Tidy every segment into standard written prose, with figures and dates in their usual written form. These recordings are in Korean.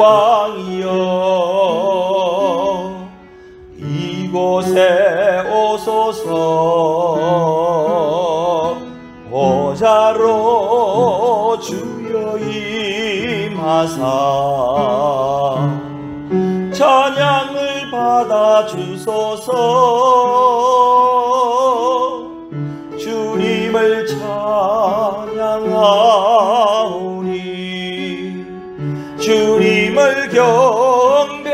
왕이여 이곳에 오소서. 보좌로 주여 임하사 찬양을 받아 주소서. 주님을 찬양하오니 주님을 경배하오니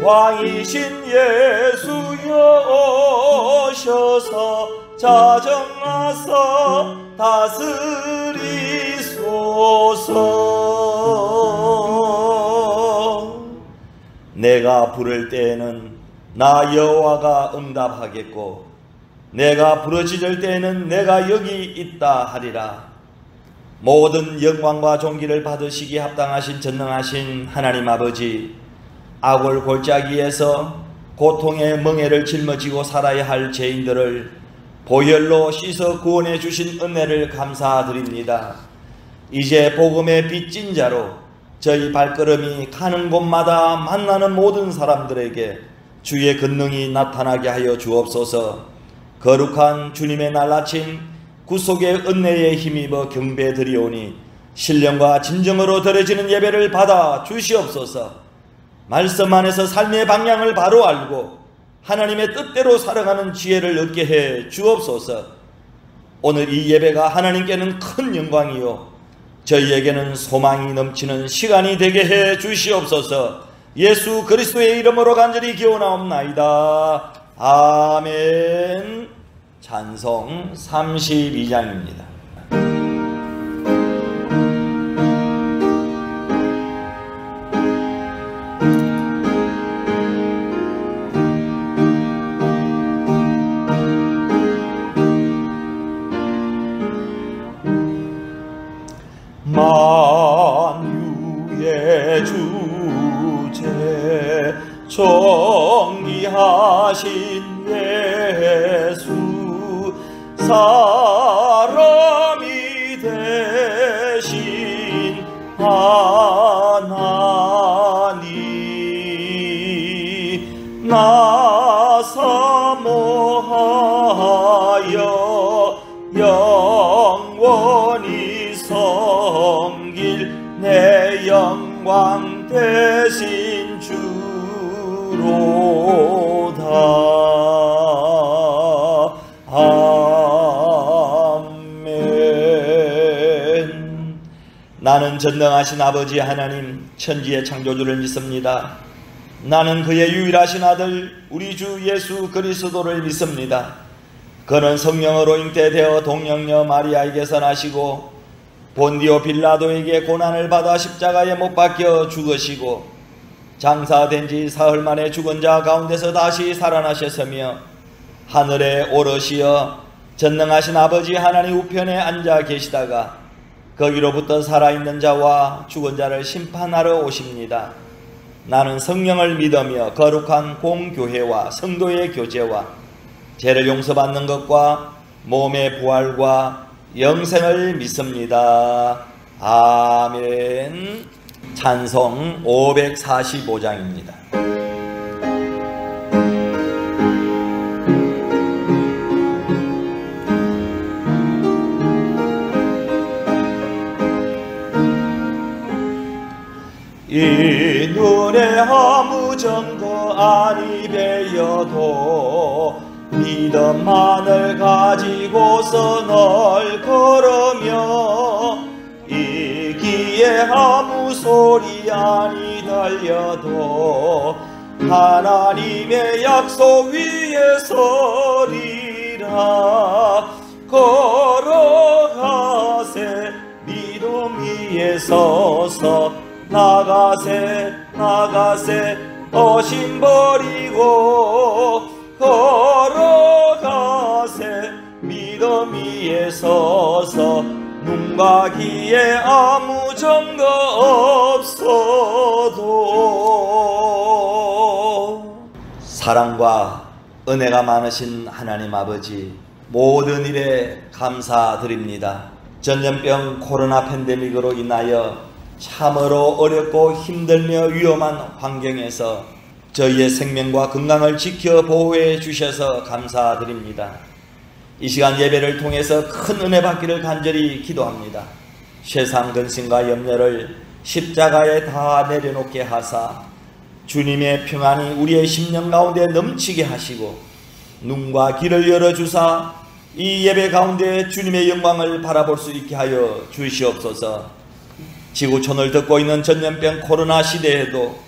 왕이신 예수여 오셔서 자정하사 다스리소서. 내가 부를 때에는 나 여호와가 응답하겠고 내가 부르짖을 때에는 내가 여기 있다 하리라. 모든 영광과 존귀를 받으시기 합당하신 전능하신 하나님 아버지, 악을 골짜기에서 고통의 멍에를 짊어지고 살아야 할 죄인들을 보혈로 씻어 구원해 주신 은혜를 감사드립니다. 이제 복음의 빚진 자로 저희 발걸음이 가는 곳마다 만나는 모든 사람들에게 주의 권능이 나타나게 하여 주옵소서. 거룩한 주님의 날 아침 구속의 은혜에 힘입어 경배드리오니 신령과 진정으로 드려지는 예배를 받아 주시옵소서. 말씀 안에서 삶의 방향을 바로 알고 하나님의 뜻대로 살아가는 지혜를 얻게 해 주옵소서. 오늘 이 예배가 하나님께는 큰 영광이요 저희에게는 소망이 넘치는 시간이 되게 해 주시옵소서. 예수 그리스도의 이름으로 간절히 기원하옵나이다. 아멘. 찬송 32장입니다. 만유의 주제 존귀하신 예수 사람이 되신 하나님 나 사모하여 영원히 섬길 내 영광 대신 주로다. 아멘. 나는 전능하신 아버지 하나님 천지의 창조주를 믿습니다. 나는 그의 유일하신 아들 우리 주 예수 그리스도를 믿습니다. 그는 성령으로 잉태되어 동정녀 마리아에게서 나시고 본디오 빌라도에게 고난을 받아 십자가에 못 박혀 죽으시고 장사된 지 사흘 만에 죽은 자 가운데서 다시 살아나셨으며 하늘에 오르시어 전능하신 아버지 하나님 우편에 앉아 계시다가 거기로부터 살아있는 자와 죽은 자를 심판하러 오십니다. 나는 성령을 믿으며 거룩한 공교회와 성도의 교제와 죄를 용서받는 것과 몸의 부활과 영생을 믿습니다. 아멘. 찬송 545장입니다. 이 눈에 아무 증거 아니 배여도 믿음만을 가지고서 널 걸으며 이 귀에 아무 소리 아니 들려도 하나님의 약속 위에 서리라. 걸어가세 믿음 위에 서서 나가세 나가세 어심 버리고 걸어가세 믿음 위에 서서 눈과 귀에 아무 증거 없어도. 사랑과 은혜가 많으신 하나님 아버지 모든 일에 감사드립니다. 전염병 코로나 팬데믹으로 인하여 참으로 어렵고 힘들며 위험한 환경에서 저희의 생명과 건강을 지켜 보호해 주셔서 감사드립니다. 이 시간 예배를 통해서 큰 은혜 받기를 간절히 기도합니다. 세상 근심과 염려를 십자가에 다 내려놓게 하사 주님의 평안이 우리의 심령 가운데 넘치게 하시고 눈과 귀를 열어주사 이 예배 가운데 주님의 영광을 바라볼 수 있게 하여 주시옵소서. 지구촌을 듣고 있는 전염병 코로나 시대에도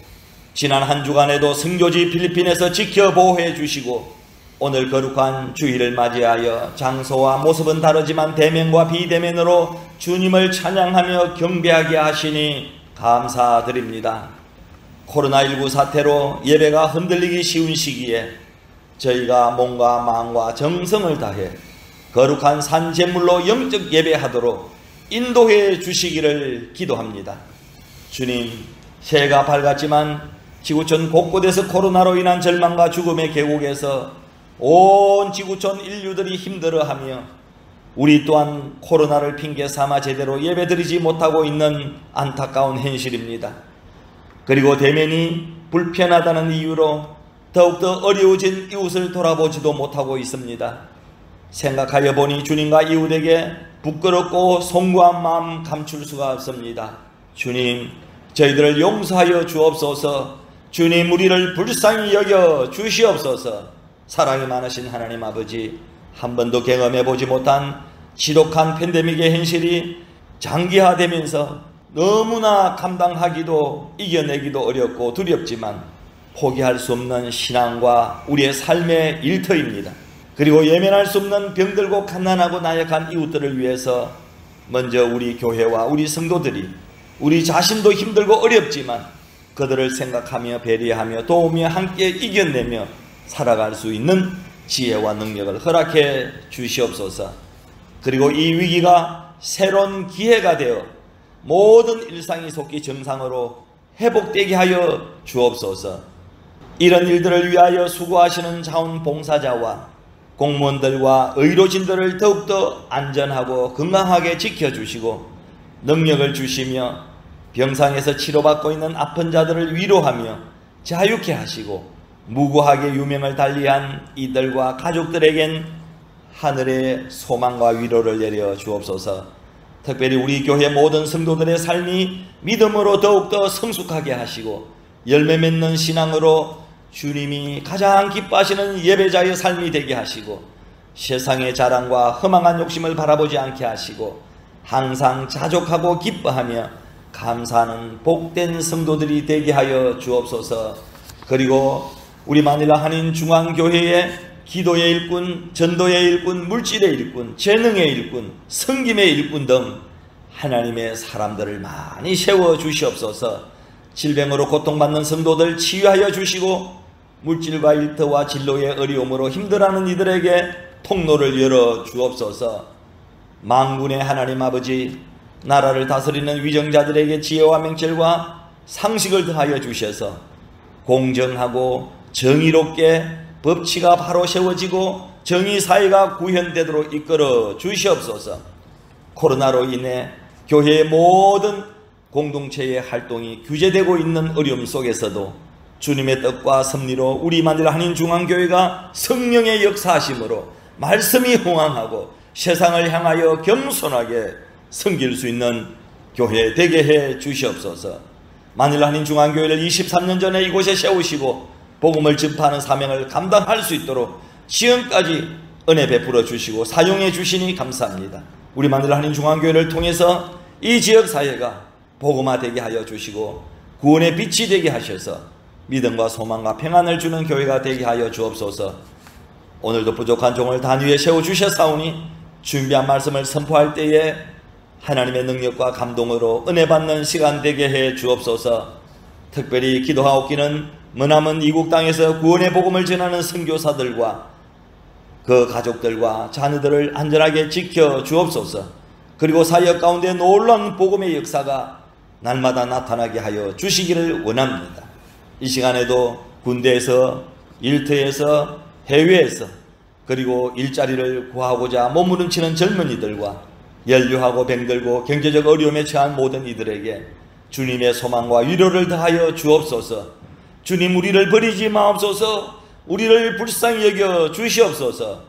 지난 한 주간에도 선교지 필리핀에서 지켜 보호해 주시고 오늘 거룩한 주일을 맞이하여 장소와 모습은 다르지만 대면과 비대면으로 주님을 찬양하며 경배하게 하시니 감사드립니다. 코로나19 사태로 예배가 흔들리기 쉬운 시기에 저희가 몸과 마음과 정성을 다해 거룩한 산제물로 영적 예배하도록 인도해 주시기를 기도합니다. 주님, 새해가 밝았지만 지구촌 곳곳에서 코로나로 인한 절망과 죽음의 계곡에서 온 지구촌 인류들이 힘들어하며 우리 또한 코로나를 핑계 삼아 제대로 예배드리지 못하고 있는 안타까운 현실입니다. 그리고 대면이 불편하다는 이유로 더욱더 어려워진 이웃을 돌아보지도 못하고 있습니다. 생각하여 보니 주님과 이웃에게 부끄럽고 송구한 마음 감출 수가 없습니다. 주님, 저희들을 용서하여 주옵소서. 주님, 우리를 불쌍히 여겨 주시옵소서. 사랑이 많으신 하나님 아버지, 한 번도 경험해 보지 못한 지독한 팬데믹의 현실이 장기화되면서 너무나 감당하기도 이겨내기도 어렵고 두렵지만 포기할 수 없는 신앙과 우리의 삶의 일터입니다. 그리고 예면할 수 없는 병들고 갓난하고 나약한 이웃들을 위해서 먼저 우리 교회와 우리 성도들이 우리 자신도 힘들고 어렵지만 그들을 생각하며 배려하며 도우며 함께 이겨내며 살아갈 수 있는 지혜와 능력을 허락해 주시옵소서. 그리고 이 위기가 새로운 기회가 되어 모든 일상이 속히 정상으로 회복되게 하여 주옵소서. 이런 일들을 위하여 수고하시는 자원봉사자와 공무원들과 의료진들을 더욱더 안전하고 건강하게 지켜주시고 능력을 주시며 병상에서 치료받고 있는 아픈 자들을 위로하며 자유케 하시고 무고하게 유명을 달리한 이들과 가족들에겐 하늘의 소망과 위로를 내려 주옵소서. 특별히 우리 교회 모든 성도들의 삶이 믿음으로 더욱더 성숙하게 하시고 열매 맺는 신앙으로 주님이 가장 기뻐하시는 예배자의 삶이 되게 하시고 세상의 자랑과 허망한 욕심을 바라보지 않게 하시고 항상 자족하고 기뻐하며 감사하는 복된 성도들이 되게 하여 주옵소서. 그리고 우리 마닐라 한인중앙교회의 기도의 일꾼, 전도의 일꾼, 물질의 일꾼, 재능의 일꾼, 섬김의 일꾼 등 하나님의 사람들을 많이 세워 주시옵소서. 질병으로 고통받는 성도들 치유하여 주시고 물질과 일터와 진로의 어려움으로 힘들어하는 이들에게 통로를 열어 주옵소서. 만군의 하나님 아버지, 나라를 다스리는 위정자들에게 지혜와 명철과 상식을 더하여 주셔서 공정하고 정의롭게 법치가 바로 세워지고 정의사회가 구현되도록 이끌어 주시옵소서. 코로나로 인해 교회의 모든 공동체의 활동이 규제되고 있는 어려움 속에서도 주님의 뜻과 섭리로 우리 마닐라 한인중앙교회가 성령의 역사하심으로 말씀이 흥황하고 세상을 향하여 겸손하게 섬길 수 있는 교회 되게 해 주시옵소서. 마닐라 한인중앙교회를 23년 전에 이곳에 세우시고 복음을 전파하는 사명을 감당할 수 있도록 지금까지 은혜 베풀어 주시고 사용해 주시니 감사합니다. 우리 마닐라 한인중앙교회를 통해서 이 지역사회가 복음화되게 하여 주시고 구원의 빛이 되게 하셔서 믿음과 소망과 평안을 주는 교회가 되게 하여 주옵소서. 오늘도 부족한 종을 단 위에 세워주셨사오니 준비한 말씀을 선포할 때에 하나님의 능력과 감동으로 은혜 받는 시간 되게 해 주옵소서. 특별히 기도하옵기는 머나먼 이국 땅에서 구원의 복음을 전하는 선교사들과 그 가족들과 자녀들을 안전하게 지켜 주옵소서. 그리고 사역 가운데 놀라운 복음의 역사가 날마다 나타나게 하여 주시기를 원합니다. 이 시간에도 군대에서, 일터에서, 해외에서, 그리고 일자리를 구하고자 몸부림치는 젊은이들과 연류하고 병들고 경제적 어려움에 처한 모든 이들에게 주님의 소망과 위로를 더하여 주옵소서. 주님, 우리를 버리지 마옵소서. 우리를 불쌍히 여겨 주시옵소서.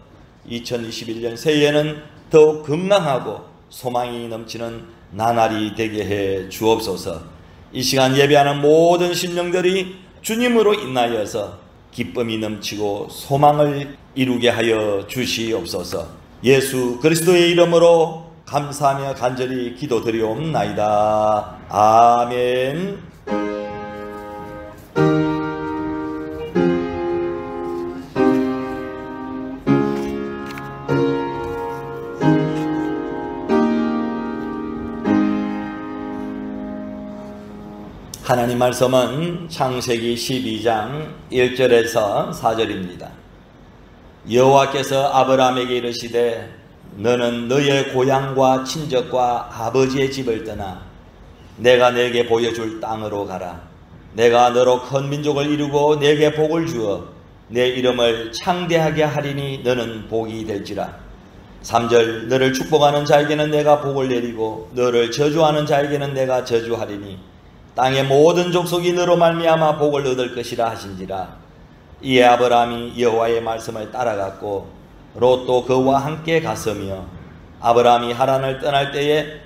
2021년 새해에는 더욱 건강하고 소망이 넘치는 나날이 되게 해 주옵소서. 이 시간 예배하는 모든 심령들이 주님으로 인하여서 기쁨이 넘치고 소망을 이루게 하여 주시옵소서. 예수 그리스도의 이름으로 감사하며 간절히 기도드리옵나이다. 아멘. 하나님 말씀은 창세기 12장 1절에서 4절입니다. 여호와께서 아브라함에게 이르시되 너는 너의 고향과 친척과 아버지의 집을 떠나 내가 내게 보여줄 땅으로 가라. 내가 너로 큰 민족을 이루고 내게 복을 주어 내 이름을 창대하게 하리니 너는 복이 될지라. 3절 너를 축복하는 자에게는 내가 복을 내리고 너를 저주하는 자에게는 내가 저주하리니 땅의 모든 족속이 너로 말미암아 복을 얻을 것이라 하신지라. 이에 아브라함이 여호와의 말씀을 따라갔고 롯도 그와 함께 갔으며 아브라함이 하란을 떠날 때에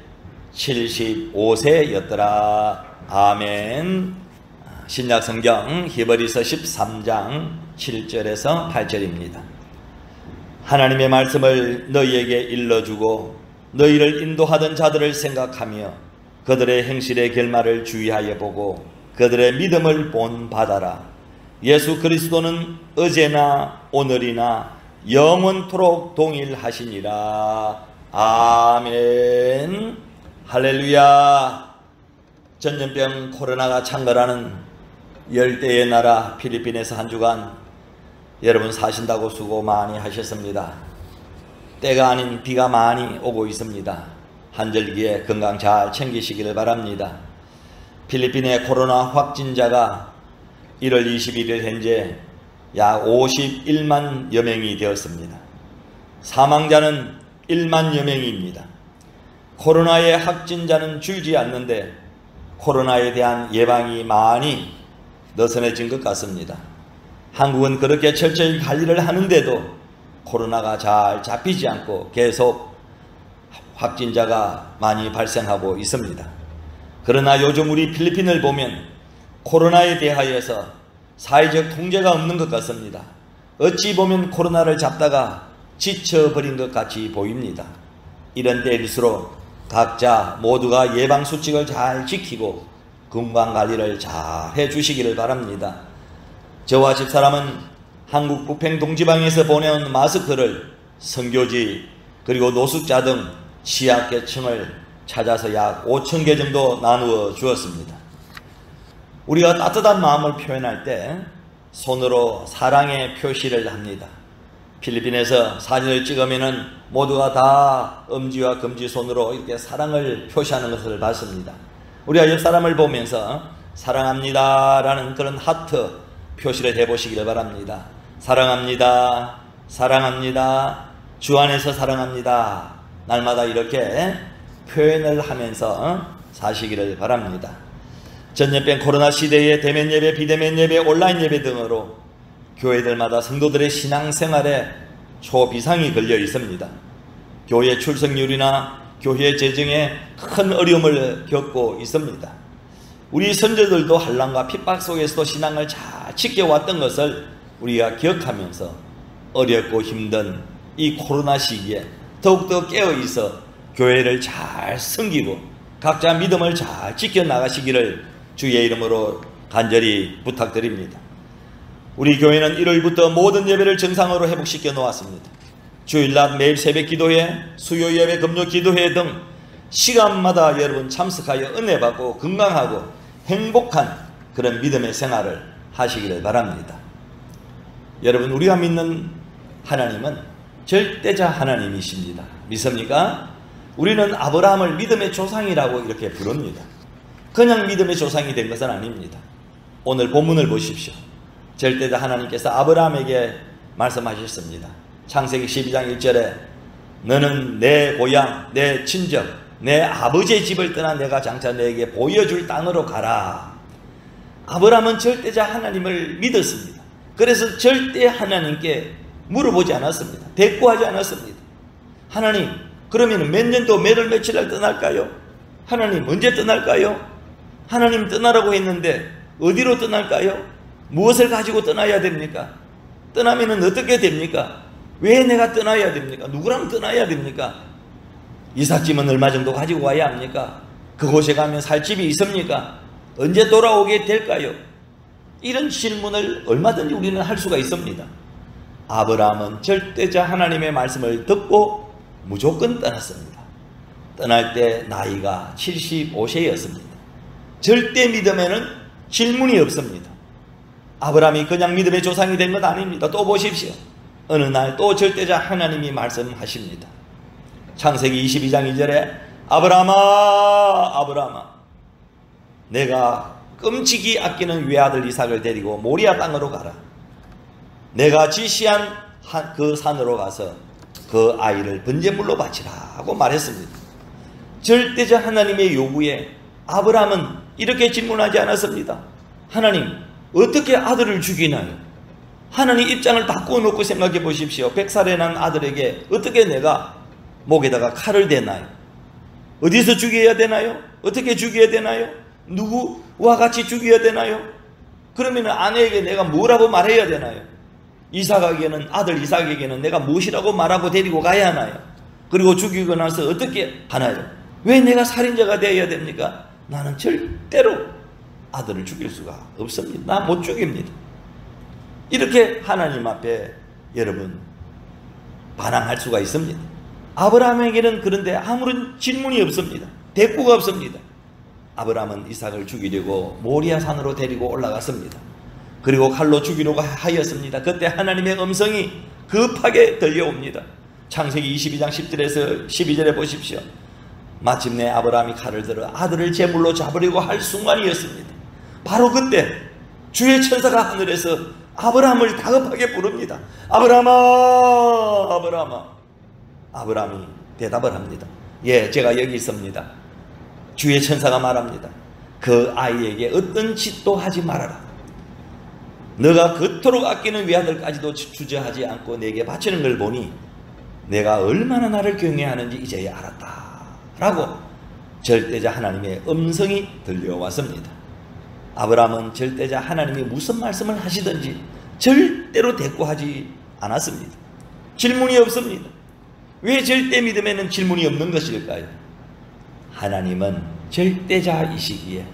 75세였더라. 아멘. 신약성경 히브리서 13장 7절에서 8절입니다. 하나님의 말씀을 너희에게 일러주고 너희를 인도하던 자들을 생각하며 그들의 행실의 결말을 주의하여 보고 그들의 믿음을 본받아라. 예수 그리스도는 어제나 오늘이나 영원토록 동일하시니라. 아멘. 할렐루야. 전염병 코로나가 창궐하는 열대의 나라 필리핀에서 한 주간 여러분 사신다고 수고 많이 하셨습니다. 때가 아닌 비가 많이 오고 있습니다. 한절기에 건강 잘 챙기시기를 바랍니다. 필리핀의 코로나 확진자가 1월 21일 현재 약 51만여 명이 되었습니다. 사망자는 1만여 명입니다. 코로나의 확진자는 줄지 않는데 코로나에 대한 예방이 많이 느슨해진 것 같습니다. 한국은 그렇게 철저히 관리를 하는데도 코로나가 잘 잡히지 않고 계속 확진자가 많이 발생하고 있습니다. 그러나 요즘 우리 필리핀을 보면 코로나에 대하여서 사회적 통제가 없는 것 같습니다. 어찌 보면 코로나를 잡다가 지쳐버린 것 같이 보입니다. 이런 때일수록 각자 모두가 예방수칙을 잘 지키고 건강관리를 잘 해주시기를 바랍니다. 저와 집사람은 한국 부평 동지방에서 보내온 마스크를 선교지 그리고 노숙자 등 취약계층을 찾아서 약 5,000개 정도 나누어 주었습니다. 우리가 따뜻한 마음을 표현할 때 손으로 사랑의 표시를 합니다. 필리핀에서 사진을 찍으면은 모두가 다 엄지와 검지 손으로 이렇게 사랑을 표시하는 것을 봤습니다. 우리가 옆 사람을 보면서 사랑합니다 라는 그런 하트 표시를 해보시기를 바랍니다. 사랑합니다. 사랑합니다. 주 안에서 사랑합니다. 날마다 이렇게 표현을 하면서 사시기를 바랍니다. 전염병 코로나 시대의 대면 예배, 비대면 예배, 온라인 예배 등으로 교회들마다 성도들의 신앙생활에 초비상이 걸려 있습니다. 교회 출석률이나 교회 재정에 큰 어려움을 겪고 있습니다. 우리 선조들도 환난과 핍박 속에서도 신앙을 잘 지켜왔던 것을 우리가 기억하면서 어렵고 힘든 이 코로나 시기에 더욱더 깨어있어 교회를 잘 섬기고 각자 믿음을 잘 지켜나가시기를 주의 이름으로 간절히 부탁드립니다. 우리 교회는 1월부터 모든 예배를 정상으로 회복시켜 놓았습니다. 주일날 매일 새벽 기도회, 수요 예배, 금요 기도회 등 시간마다 여러분 참석하여 은혜 받고 건강하고 행복한 그런 믿음의 생활을 하시기를 바랍니다. 여러분, 우리가 믿는 하나님은 절대자 하나님이십니다. 믿습니까? 우리는 아브라함을 믿음의 조상이라고 이렇게 부릅니다. 그냥 믿음의 조상이 된 것은 아닙니다. 오늘 본문을 보십시오. 절대자 하나님께서 아브라함에게 말씀하셨습니다. 창세기 12장 1절에 너는 내 고향, 내 친정, 내 아버지의 집을 떠나 내가 장차 너에게 보여줄 땅으로 가라. 아브라함은 절대자 하나님을 믿었습니다. 그래서 절대 하나님께 물어보지 않았습니다. 대꾸하지 않았습니다. 하나님, 그러면 몇 년도 몇 월 며칠 날 떠날까요? 하나님, 언제 떠날까요? 하나님 떠나라고 했는데 어디로 떠날까요? 무엇을 가지고 떠나야 됩니까? 떠나면 어떻게 됩니까? 왜 내가 떠나야 됩니까? 누구랑 떠나야 됩니까? 이삿짐은 얼마 정도 가지고 와야 합니까? 그곳에 가면 살 집이 있습니까? 언제 돌아오게 될까요? 이런 질문을 얼마든지 우리는 할 수가 있습니다. 아브라함은 절대자 하나님의 말씀을 듣고 무조건 떠났습니다. 떠날 때 나이가 75세였습니다. 절대 믿음에는 질문이 없습니다. 아브라함이 그냥 믿음의 조상이 된 것 아닙니다. 또 보십시오. 어느 날 또 절대자 하나님이 말씀하십니다. 창세기 22장 2절에 아브라함아, 아브라함아, 내가 끔찍이 아끼는 외아들 이삭을 데리고 모리아 땅으로 가라. 내가 지시한 그 산으로 가서 그 아이를 번제물로 바치라 하고 말했습니다. 절대자 하나님의 요구에 아브라함은 이렇게 질문하지 않았습니다. 하나님, 어떻게 아들을 죽이나요? 하나님 입장을 바꿔놓고 생각해 보십시오. 100살에 난 아들에게 어떻게 내가 목에다가 칼을 대나요? 어디서 죽여야 되나요? 어떻게 죽여야 되나요? 누구와 같이 죽여야 되나요? 그러면 아내에게 내가 뭐라고 말해야 되나요? 이삭에게는, 아들 이삭에게는 내가 무엇이라고 말하고 데리고 가야 하나요? 그리고 죽이고 나서 어떻게 하나요? 왜 내가 살인자가 되어야 됩니까? 나는 절대로 아들을 죽일 수가 없습니다. 나 못 죽입니다. 이렇게 하나님 앞에 여러분 반항할 수가 있습니다. 아브라함에게는 그런데 아무런 질문이 없습니다. 대꾸가 없습니다. 아브라함은 이삭을 죽이려고 모리아 산으로 데리고 올라갔습니다. 그리고 칼로 죽이려고 하였습니다. 그때 하나님의 음성이 급하게 들려옵니다. 창세기 22장 10절에서 12절에 보십시오. 마침내 아브라함이 칼을 들어 아들을 제물로 잡으려고 할 순간이었습니다. 바로 그때 주의 천사가 하늘에서 아브라함을 다급하게 부릅니다. 아브라함아, 아브라함아. 아브라함이 대답을 합니다. 예, 제가 여기 있습니다. 주의 천사가 말합니다. 그 아이에게 어떤 짓도 하지 말아라. 너가 그토록 아끼는 외아들까지도 주저하지 않고 내게 바치는 걸 보니 내가 얼마나 나를 경외하는지 이제야 알았다 라고 절대자 하나님의 음성이 들려왔습니다. 아브라함은 절대자 하나님이 무슨 말씀을 하시든지 절대로 대꾸하지 않았습니다. 질문이 없습니다. 왜 절대 믿음에는 질문이 없는 것일까요? 하나님은 절대자이시기에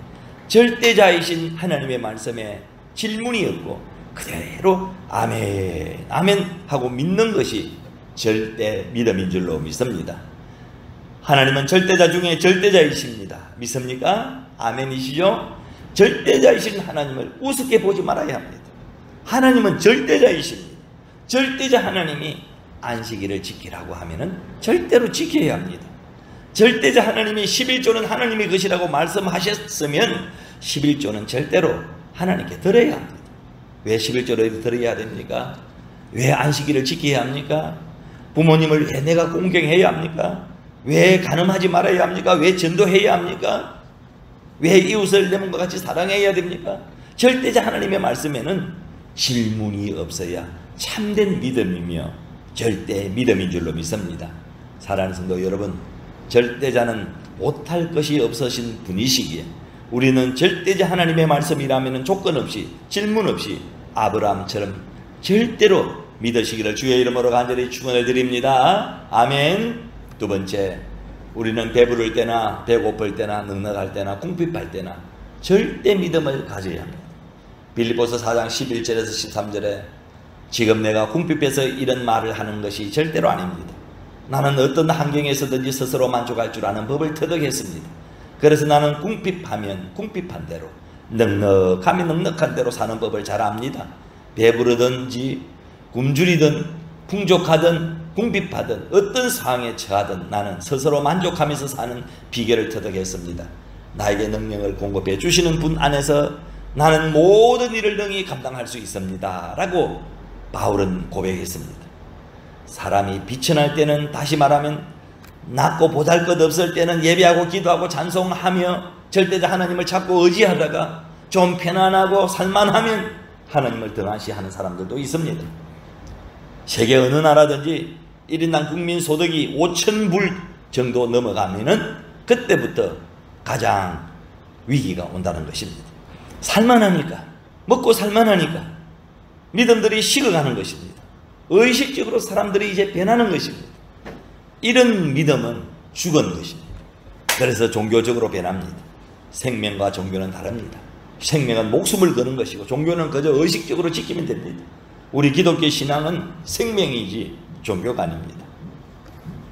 절대자이신 하나님의 말씀에 질문이 없고 그대로 아멘 아멘 하고 믿는 것이 절대 믿음인 줄로 믿습니다. 하나님은 절대자 중에 절대자이십니다. 믿습니까? 아멘이시죠? 절대자이신 하나님을 우습게 보지 말아야 합니다. 하나님은 절대자이십니다. 절대자 하나님이 안식일을 지키라고 하면은 절대로 지켜야 합니다. 절대자 하나님이 11조는 하나님의 것이라고 말씀하셨으면 11조는 절대로 하나님께 드려야 합니다. 왜 11조를 드려야 됩니까? 왜 안식일을 지켜야 합니까? 부모님을 왜 내가 공경해야 합니까? 왜 간음하지 말아야 합니까? 왜 전도해야 합니까? 왜 이웃을 내 몸과 같이 사랑해야 됩니까? 절대자 하나님의 말씀에는 질문이 없어야 참된 믿음이며 절대 믿음인 줄로 믿습니다. 사랑하는 성도 여러분, 절대자는 못할 것이 없으신 분이시기에 우리는 절대자 하나님의 말씀이라면 조건 없이 질문 없이 아브라함처럼 절대로 믿으시기를 주의 이름으로 간절히 축원을 드립니다. 아멘. 두 번째, 우리는 배부를 때나 배고플 때나 넉넉할 때나 궁핍할 때나 절대 믿음을 가져야 합니다. 빌립보서 4장 11절에서 13절에 지금 내가 궁핍해서 이런 말을 하는 것이 절대로 아닙니다. 나는 어떤 환경에서든지 스스로 만족할 줄 아는 법을 터득했습니다. 그래서 나는 궁핍하면 궁핍한 대로, 넉넉하면 넉넉한 대로 사는 법을 잘 압니다. 배부르든지 굶주리든 풍족하든 궁핍하든 어떤 상황에 처하든 나는 스스로 만족하면서 사는 비결을 터득했습니다. 나에게 능력을 공급해 주시는 분 안에서 나는 모든 일을 능히 감당할 수 있습니다 라고 바울은 고백했습니다. 사람이 비천할 때는, 다시 말하면 낮고 보잘것없을 때는 예배하고 기도하고 찬송하며 절대자 하나님을 찾고 의지하다가 좀 편안하고 살만하면 하나님을 등한시하는 사람들도 있습니다. 세계 어느 나라든지 1인당 국민 소득이 5,000불 정도 넘어가면은 그때부터 가장 위기가 온다는 것입니다. 살만하니까, 먹고 살만하니까 믿음들이 식어가는 것입니다. 의식적으로 사람들이 이제 변하는 것입니다. 이런 믿음은 죽은 것입니다. 그래서 종교적으로 변합니다. 생명과 종교는 다릅니다. 생명은 목숨을 거는 것이고 종교는 그저 의식적으로 지키면 됩니다. 우리 기독교 신앙은 생명이지 종교가 아닙니다.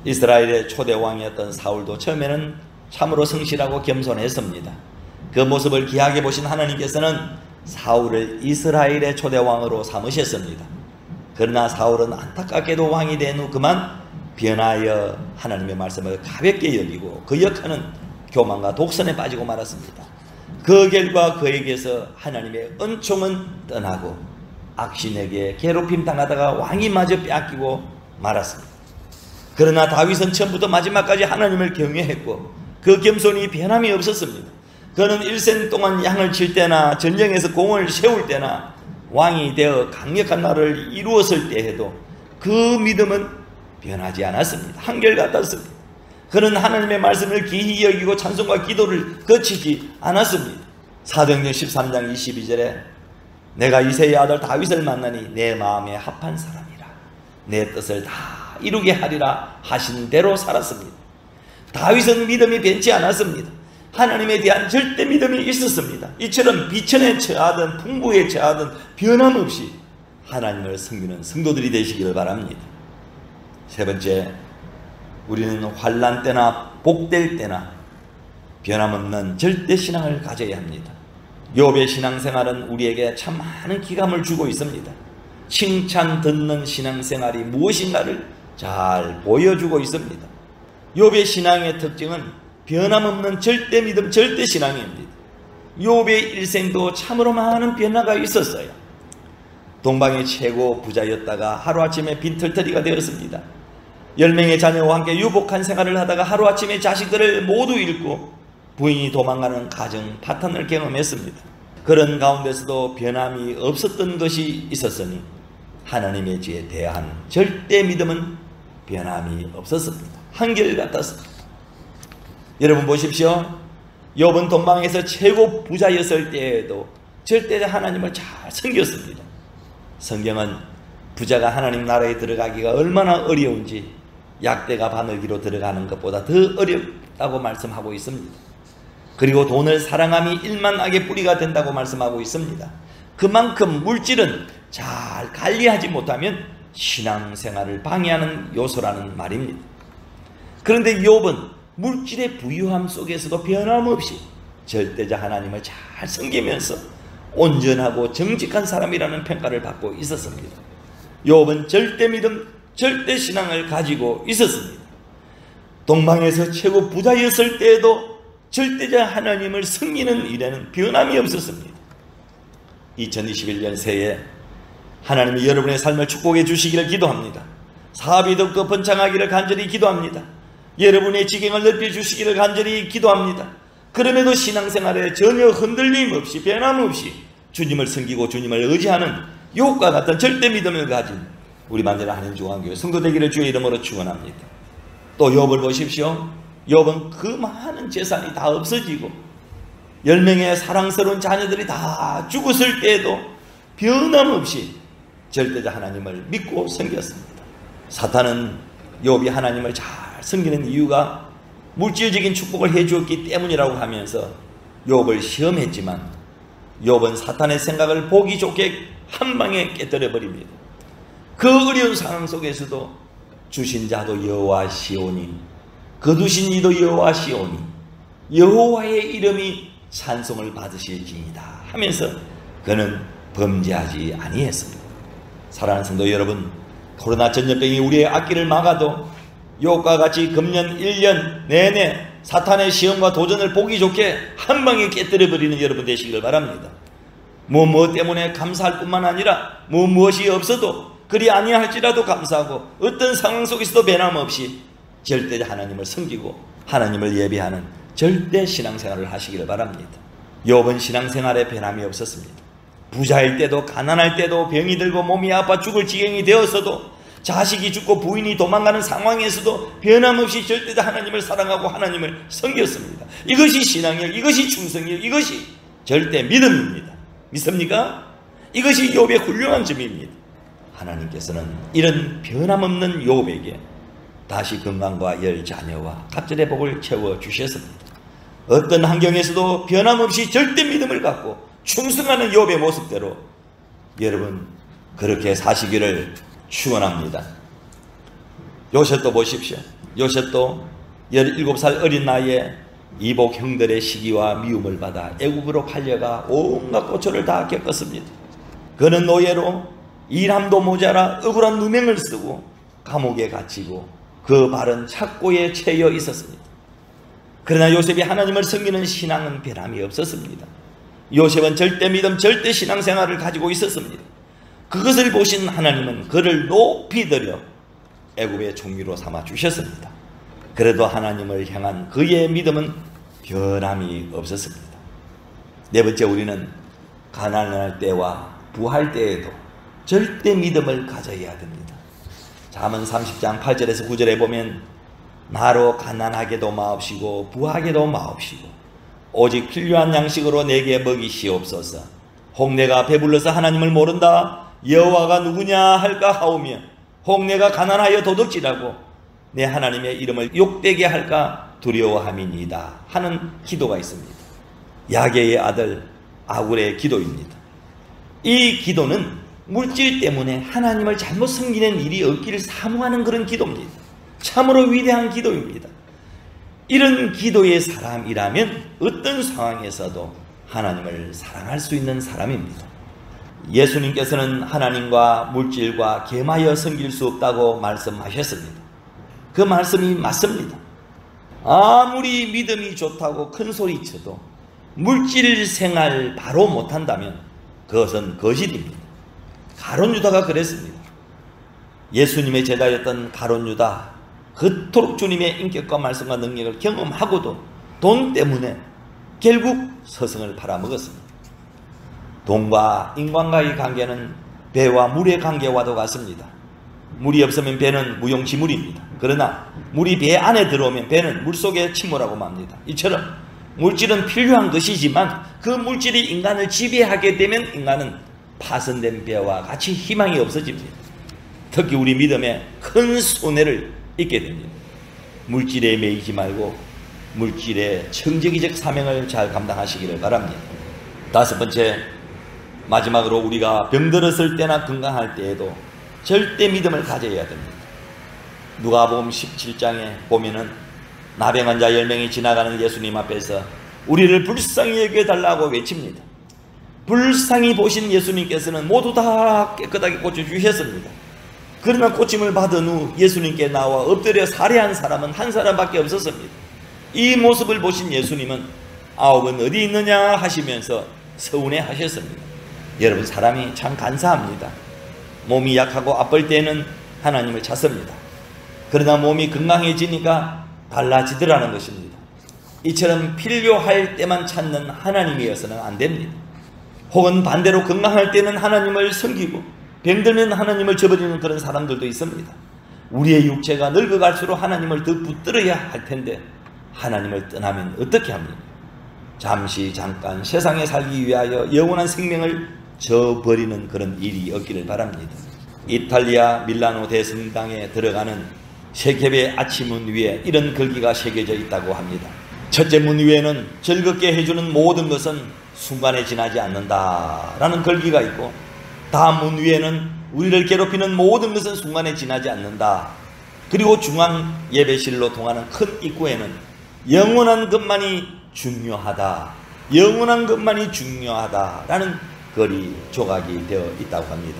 이스라엘의 초대 왕이었던 사울도 처음에는 참으로 성실하고 겸손했습니다. 그 모습을 귀하게 보신 하나님께서는 사울을 이스라엘의 초대 왕으로 삼으셨습니다. 그러나 사울은 안타깝게도 왕이 된 후 그만 변하여 하나님의 말씀을 가볍게 여기고 그 역하는 교만과 독선에 빠지고 말았습니다. 그 결과 그에게서 하나님의 은총은 떠나고 악신에게 괴롭힘 당하다가 왕이 마저 빼앗기고 말았습니다. 그러나 다윗은 처음부터 마지막까지 하나님을 경외했고 그 겸손이 변함이 없었습니다. 그는 일생 동안 양을 칠 때나 전쟁에서 공을 세울 때나 왕이 되어 강력한 나라를 이루었을 때에도 그 믿음은 변하지 않았습니다. 한결같았습니다. 그는 하나님의 말씀을 기히 여기고 찬송과 기도를 거치지 않았습니다. 사도행전 13장 22절에 내가 이새의 아들 다윗을 만나니 내 마음에 합한 사람이라 내 뜻을 다 이루게 하리라 하신 대로 살았습니다. 다윗은 믿음이 변치 않았습니다. 하나님에 대한 절대 믿음이 있었습니다. 이처럼 비천에 처하든 풍부에 처하든 변함없이 하나님을 섬기는 성도들이 되시기를 바랍니다. 세 번째, 우리는 환난 때나 복될 때나 변함없는 절대 신앙을 가져야 합니다. 욥의 신앙생활은 우리에게 참 많은 기감을 주고 있습니다. 칭찬 듣는 신앙생활이 무엇인가를 잘 보여주고 있습니다. 욥의 신앙의 특징은 변함없는 절대 믿음, 절대 신앙입니다. 욥의 일생도 참으로 많은 변화가 있었어요. 동방의 최고 부자였다가 하루아침에 빈털터리가 되었습니다. 10명의 자녀와 함께 유복한 생활을 하다가 하루아침에 자식들을 모두 잃고 부인이 도망가는 가정 파탄을 경험했습니다. 그런 가운데서도 변함이 없었던 것이 있었으니 하나님의 죄에 대한 절대 믿음은 변함이 없었습니다. 한결같았습니다. 여러분 보십시오. 욥은 동방에서 최고 부자였을 때에도 절대자 하나님을 잘 섬겼습니다. 성경은 부자가 하나님 나라에 들어가기가 얼마나 어려운지 약대가 바늘기로 들어가는 것보다 더 어렵다고 말씀하고 있습니다. 그리고 돈을 사랑함이 일만하게 뿌리가 된다고 말씀하고 있습니다. 그만큼 물질은 잘 관리하지 못하면 신앙생활을 방해하는 요소라는 말입니다. 그런데 욥은 물질의 부유함 속에서도 변함없이 절대자 하나님을 잘 섬기면서 온전하고 정직한 사람이라는 평가를 받고 있었습니다. 욥은 절대 믿음, 절대 신앙을 가지고 있었습니다. 동방에서 최고 부자였을 때에도 절대자 하나님을 섬기는 일에는 변함이 없었습니다. 2021년 새해 하나님이 여러분의 삶을 축복해 주시기를 기도합니다. 사업이 더욱더 번창하기를 간절히 기도합니다. 여러분의 지경을 넓혀 주시기를 간절히 기도합니다. 그럼에도 신앙생활에 전혀 흔들림 없이 변함 없이 주님을 섬기고 주님을 의지하는 욥과 같은 절대 믿음을 가진 우리 만대나 하나님 중앙교회 성도 되기를 주의 이름으로 축원합니다. 또 욥을 보십시오. 욥은 그 많은 재산이 다 없어지고 10명의 사랑스러운 자녀들이 다 죽었을 때에도 변함없이 절대자 하나님을 믿고 섬겼습니다. 사탄은 욥이 하나님을 잘 섬기는 이유가 물질적인 축복을 해주었기 때문이라고 하면서 욥을 시험했지만 욥은 사탄의 생각을 보기 좋게 한 방에 깨뜨려 버립니다. 그 어려운 상황 속에서도 주신 자도 여호와시오니 거두신 이도 여호와시오니 여호와의 이름이 찬송을 받으실지니이다 하면서 그는 범죄하지 아니했습니다. 사랑하는 성도 여러분, 코로나 전염병이 우리의 앞길을 막아도 욥과 같이 금년 1년 내내 사탄의 시험과 도전을 보기 좋게 한 방에 깨뜨려버리는 여러분 되시길 바랍니다. 무엇 때문에 감사할 뿐만 아니라 무엇이 없어도 그리 아니할지라도 감사하고 어떤 상황 속에서도 변함없이 절대 하나님을 섬기고 하나님을 예배하는 절대 신앙생활을 하시기를 바랍니다. 욥은 신앙생활에 변함이 없었습니다. 부자일 때도 가난할 때도 병이 들고 몸이 아파 죽을 지경이 되었어도 자식이 죽고 부인이 도망가는 상황에서도 변함없이 절대 하나님을 사랑하고 하나님을 섬겼습니다. 이것이 신앙이요, 이것이 충성이요, 이것이 절대 믿음입니다. 믿습니까? 이것이 욥의 훌륭한 점입니다. 하나님께서는 이런 변함없는 욥에게 다시 건강과 열 자녀와 갑절의 복을 채워주셨습니다. 어떤 환경에서도 변함없이 절대 믿음을 갖고 충성하는 욥의 모습대로 여러분 그렇게 사시기를 축원합니다. 요셉도 보십시오. 요셉도 17살 어린 나이에 이복 형들의 시기와 미움을 받아 애굽으로 팔려가 온갖 고초를 다 겪었습니다. 그는 노예로 일함도 모자라 억울한 누명을 쓰고 감옥에 갇히고 그 발은 착고에 채여 있었습니다. 그러나 요셉이 하나님을 섬기는 신앙은 변함이 없었습니다. 요셉은 절대 믿음, 절대 신앙생활을 가지고 있었습니다. 그것을 보신 하나님은 그를 높이 들여 애굽의 총리로 삼아 주셨습니다. 그래도 하나님을 향한 그의 믿음은 변함이 없었습니다. 네 번째, 우리는 가난할 때와 부할 때에도 절대 믿음을 가져야 됩니다. 잠언 30장 8절에서 9절에 보면 나로 가난하게도 마옵시고 부하게도 마옵시고 오직 필요한 양식으로 내게 먹이시옵소서. 혹 내가 배불러서 하나님을 모른다 여호와가 누구냐 할까 하오며 혹 내가 가난하여 도둑질하고 내 하나님의 이름을 욕되게 할까 두려워함이니이다 하는 기도가 있습니다. 야게의 아들 아굴의 기도입니다. 이 기도는 물질 때문에 하나님을 잘못 섬기는 일이 없기를 사모하는 그런 기도입니다. 참으로 위대한 기도입니다. 이런 기도의 사람이라면 어떤 상황에서도 하나님을 사랑할 수 있는 사람입니다. 예수님께서는 하나님과 물질과 겸하여 섬길 수 없다고 말씀하셨습니다. 그 말씀이 맞습니다. 아무리 믿음이 좋다고 큰 소리 쳐도 물질 생활 바로 못한다면 그것은 거짓입니다. 가룟 유다가 그랬습니다. 예수님의 제자였던 가룟 유다, 그토록 주님의 인격과 말씀과 능력을 경험하고도 돈 때문에 결국 스승을 팔아먹었습니다. 돈과 인간과의 관계는 배와 물의 관계와도 같습니다. 물이 없으면 배는 무용지물입니다. 그러나 물이 배 안에 들어오면 배는 물속에 침몰하고 맙니다. 이처럼 물질은 필요한 것이지만 그 물질이 인간을 지배하게 되면 인간은 파손된 배와 같이 희망이 없어집니다. 특히 우리 믿음에 큰 손해를 입게 됩니다. 물질에 매이지 말고 물질의 청지기적 사명을 잘 감당하시기를 바랍니다. 다섯 번째, 마지막으로 우리가 병들었을 때나 건강할 때에도 절대 믿음을 가져야 됩니다. 누가복음 17장에 보면은 나병 환자 10명이 지나가는 예수님 앞에서 우리를 불쌍히 여겨달라고 외칩니다. 불쌍히 보신 예수님께서는 모두 다 깨끗하게 고쳐주셨습니다. 그러나 고침을 받은 후 예수님께 나와 엎드려 살해한 사람은 한 사람밖에 없었습니다. 이 모습을 보신 예수님은 아홉은 어디 있느냐 하시면서 서운해 하셨습니다. 여러분, 사람이 참 간사합니다. 몸이 약하고 아플 때는 하나님을 찾습니다. 그러나 몸이 건강해지니까 달라지더라는 것입니다. 이처럼 필요할 때만 찾는 하나님이어서는 안 됩니다. 혹은 반대로 건강할 때는 하나님을 섬기고 병들면 하나님을 저버리는 그런 사람들도 있습니다. 우리의 육체가 늙어갈수록 하나님을 더 붙들어야 할 텐데 하나님을 떠나면 어떻게 합니까? 잠깐 세상에 살기 위하여 영원한 생명을 저버리는 그런 일이 없기를 바랍니다. 이탈리아 밀라노 대성당에 들어가는 세계의 아침문 위에 이런 글귀가 새겨져 있다고 합니다. 첫째 문 위에는 즐겁게 해주는 모든 것은 순간에 지나지 않는다 라는 글귀가 있고, 다음 문 위에는 우리를 괴롭히는 모든 것은 순간에 지나지 않는다. 그리고 중앙 예배실로 통하는 큰 입구에는 영원한 것만이 중요하다, 영원한 것만이 중요하다 라는 글이 조각이 되어 있다고 합니다.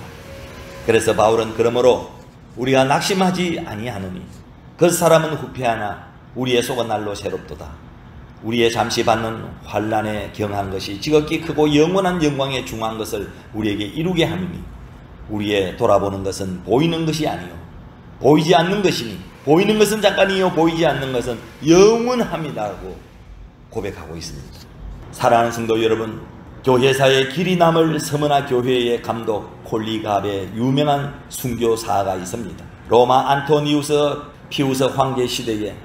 그래서 바울은 그러므로 우리가 낙심하지 아니하노니 그 사람은 후패하나 우리의 속은 날로 새롭도다. 우리의 잠시 받는 환난에 경한 것이 지극히 크고 영원한 영광에 중한 것을 우리에게 이루게 하느니 우리의 돌아보는 것은 보이는 것이 아니요 보이지 않는 것이니 보이는 것은 잠깐이요 보이지 않는 것은 영원합니다라고 고백하고 있습니다. 사랑하는 성도 여러분, 교회사의 길이 남을 서머나 교회의 감독 폴리갑의 유명한 순교사가 있습니다. 로마 안토니우스 피우스 황제 시대에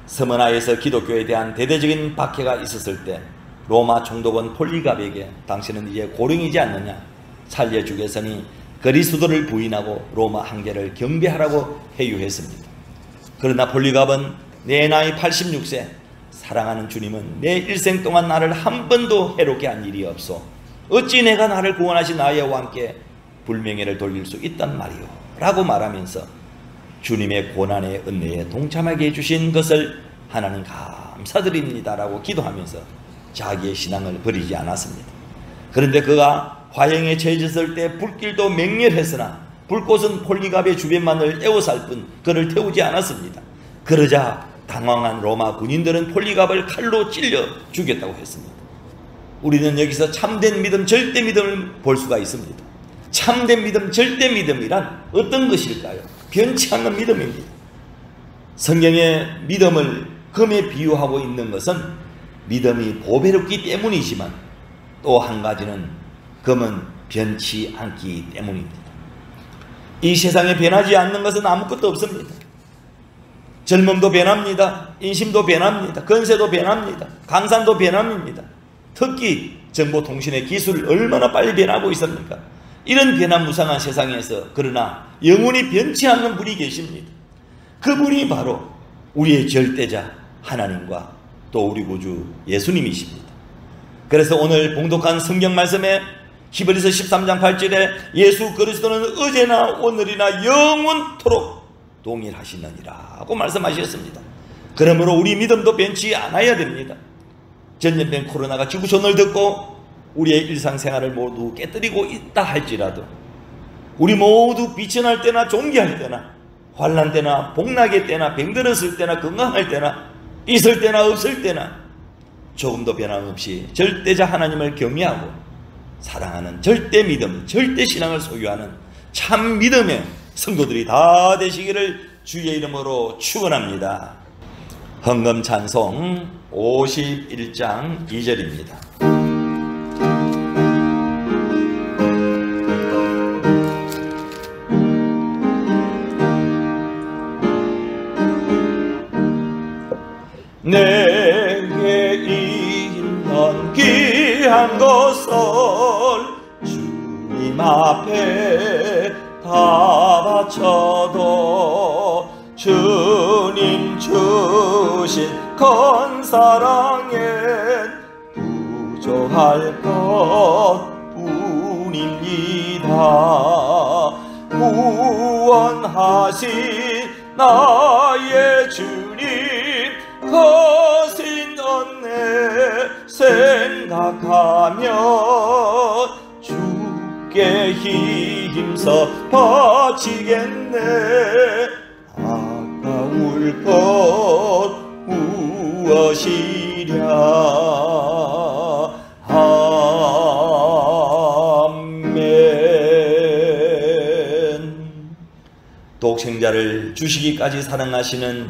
서머나에서 기독교에 대한 대대적인 박해가 있었을 때 로마 총독은 폴리갑에게 당신은 이제 고령이지 않느냐, 살려주겠으니 그리스도를 부인하고 로마 황제를 경배하라고 해유했습니다. 그러나 폴리갑은 내 나이 86세 사랑하는 주님은 내 일생 동안 나를 한 번도 해롭게 한 일이 없소. 어찌 내가 나를 구원하신 나의 왕께 불명예를 돌릴 수 있단 말이오 라고 말하면서 주님의 고난의 은혜에 동참하게 해주신 것을 하나님 감사드립니다 라고 기도하면서 자기의 신앙을 버리지 않았습니다. 그런데 그가 화형에 처해졌을 때 불길도 맹렬했으나 불꽃은 폴리갑의 주변만을 에워쌀 뿐 그를 태우지 않았습니다. 그러자 당황한 로마 군인들은 폴리갑을 칼로 찔러 죽였다고 했습니다. 우리는 여기서 참된 믿음, 절대 믿음을 볼 수가 있습니다. 참된 믿음, 절대 믿음이란 어떤 것일까요? 변치 않는 믿음입니다. 성경의 믿음을 금에 비유하고 있는 것은 믿음이 보배롭기 때문이지만 또 한 가지는 금은 변치 않기 때문입니다. 이 세상에 변하지 않는 것은 아무것도 없습니다. 젊음도 변합니다. 인심도 변합니다. 건세도 변합니다. 강산도 변합니다. 특히 정보통신의 기술을 얼마나 빨리 변하고 있습니까? 이런 변화무쌍한 세상에서 그러나 영원히 변치 않는 분이 계십니다. 그분이 바로 우리의 절대자 하나님과 또 우리 구주 예수님이십니다. 그래서 오늘 봉독한 성경 말씀에 히브리서 13장 8절에 예수 그리스도는 어제나 오늘이나 영원토록 동일하시느니라고 말씀하셨습니다. 그러므로 우리 믿음도 변치 않아야 됩니다. 전염병 코로나가 지구촌을 덮고 우리의 일상생활을 모두 깨뜨리고 있다 할지라도 우리 모두 비천할 때나 존귀할 때나 환난 때나 복락의 때나 병들었을 때나 건강할 때나 있을 때나 없을 때나 조금도 변함없이 절대자 하나님을 경외하고 사랑하는 절대 믿음, 절대 신앙을 소유하는 참 믿음의 성도들이 다 되시기를 주의 이름으로 축원합니다. 헌금 찬송 51장 2절입니다. 내게 있는 귀한 것을 주님 앞에 다 바쳐도 주님 주신 큰 사랑엔 부족할 것뿐입니다. 구원하신 나의 주님 거신 은혜 생각하며 주께 힘써 바치겠네. 아까울 것 무엇이랴. 아멘. 독생자를 주시기까지 사랑하시는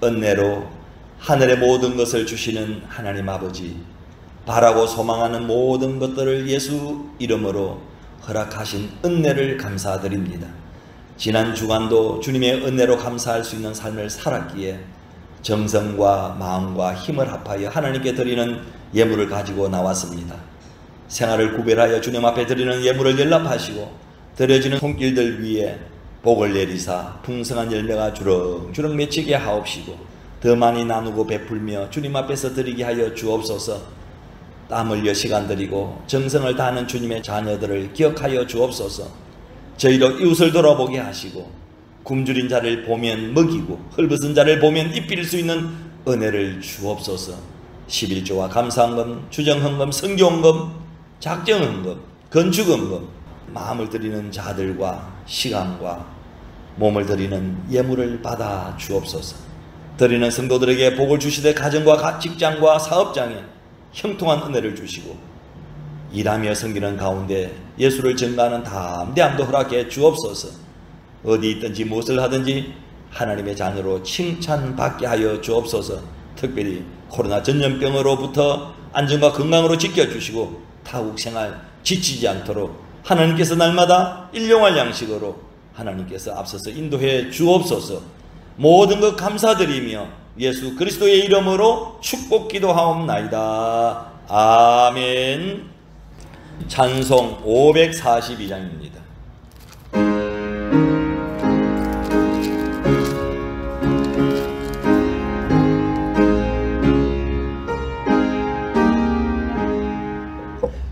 은혜로 하늘의 모든 것을 주시는 하나님 아버지, 바라고 소망하는 모든 것들을 예수 이름으로 허락하신 은혜를 감사드립니다. 지난 주간도 주님의 은혜로 감사할 수 있는 삶을 살았기에 정성과 마음과 힘을 합하여 하나님께 드리는 예물을 가지고 나왔습니다. 생활을 구별하여 주님 앞에 드리는 예물을 연락하시고 드려지는 손길들 위에 복을 내리사 풍성한 열매가 주렁주렁 맺히게 하옵시고 더 많이 나누고 베풀며 주님 앞에서 드리게 하여 주옵소서. 땀 흘려 시간 들이고 정성을 다하는 주님의 자녀들을 기억하여 주옵소서. 저희로 이웃을 돌아보게 하시고 굶주린 자를 보면 먹이고 헐벗은 자를 보면 입힐 수 있는 은혜를 주옵소서. 11조와 감사헌금, 주정헌금, 성교헌금, 작정헌금, 건축헌금, 마음을 드리는 자들과 시간과 몸을 드리는 예물을 받아 주옵소서. 드리는 성도들에게 복을 주시되 가정과 직장과 사업장에 형통한 은혜를 주시고 일하며 섬기는 가운데 예수를 전가하는 담대함도 허락해 주옵소서. 어디 있든지 무엇을 하든지 하나님의 자녀로 칭찬받게 하여 주옵소서. 특별히 코로나 전염병으로부터 안전과 건강으로 지켜주시고 타국 생활 지치지 않도록 하나님께서 날마다 일용할 양식으로 하나님께서 앞서서 인도해 주옵소서. 모든 것 감사드리며 예수 그리스도의 이름으로 축복 기도하옵나이다. 아멘. 찬송 542장입니다.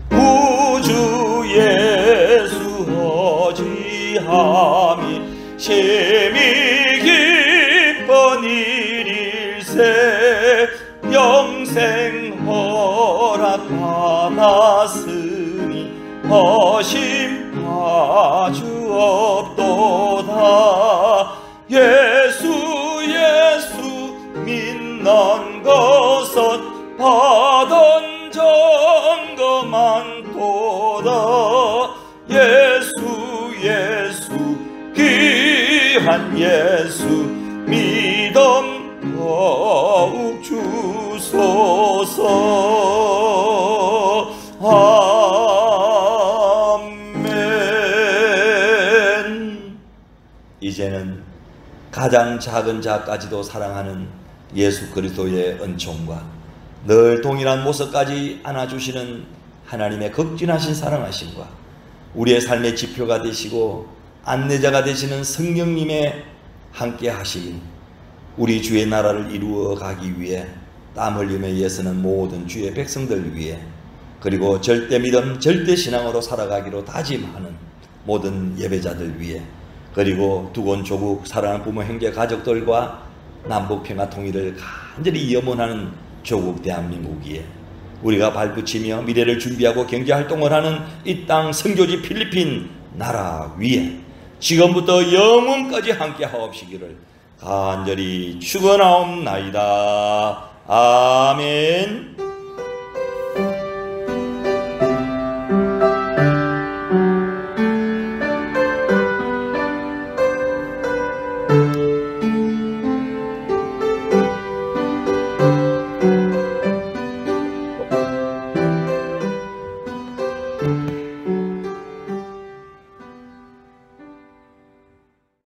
구주 예수 어지함이 심히 기쁜 일일세 영생 허락받았으니 허심파 주옵도다. 예수 믿는 것은 받은 증거 많도다. 예수 귀한 예수 믿음 더욱 주소서. 아멘. 이제는 가장 작은 자까지도 사랑하는 예수 그리스도의 은총과 늘 동일한 모습까지 안아주시는 하나님의 극진하신 사랑하심과 우리의 삶의 지표가 되시고 안내자가 되시는 성령님의 함께 하심이 우리 주의 나라를 이루어 가기 위해 땀 흘리며 애쓰는 모든 주의 백성들 위해, 그리고 절대 믿음 절대 신앙으로 살아가기로 다짐하는 모든 예배자들 위해, 그리고 두곤 조국 사랑하는 부모 형제 가족들과 남북 평화 통일을 간절히 염원하는 조국 대한민국 위에, 우리가 발붙이며 미래를 준비하고 경제활동을 하는 이 땅 선교지 필리핀 나라 위에 지금부터 영원까지 함께 하옵시기를 간절히 축원하옵나이다. 아멘.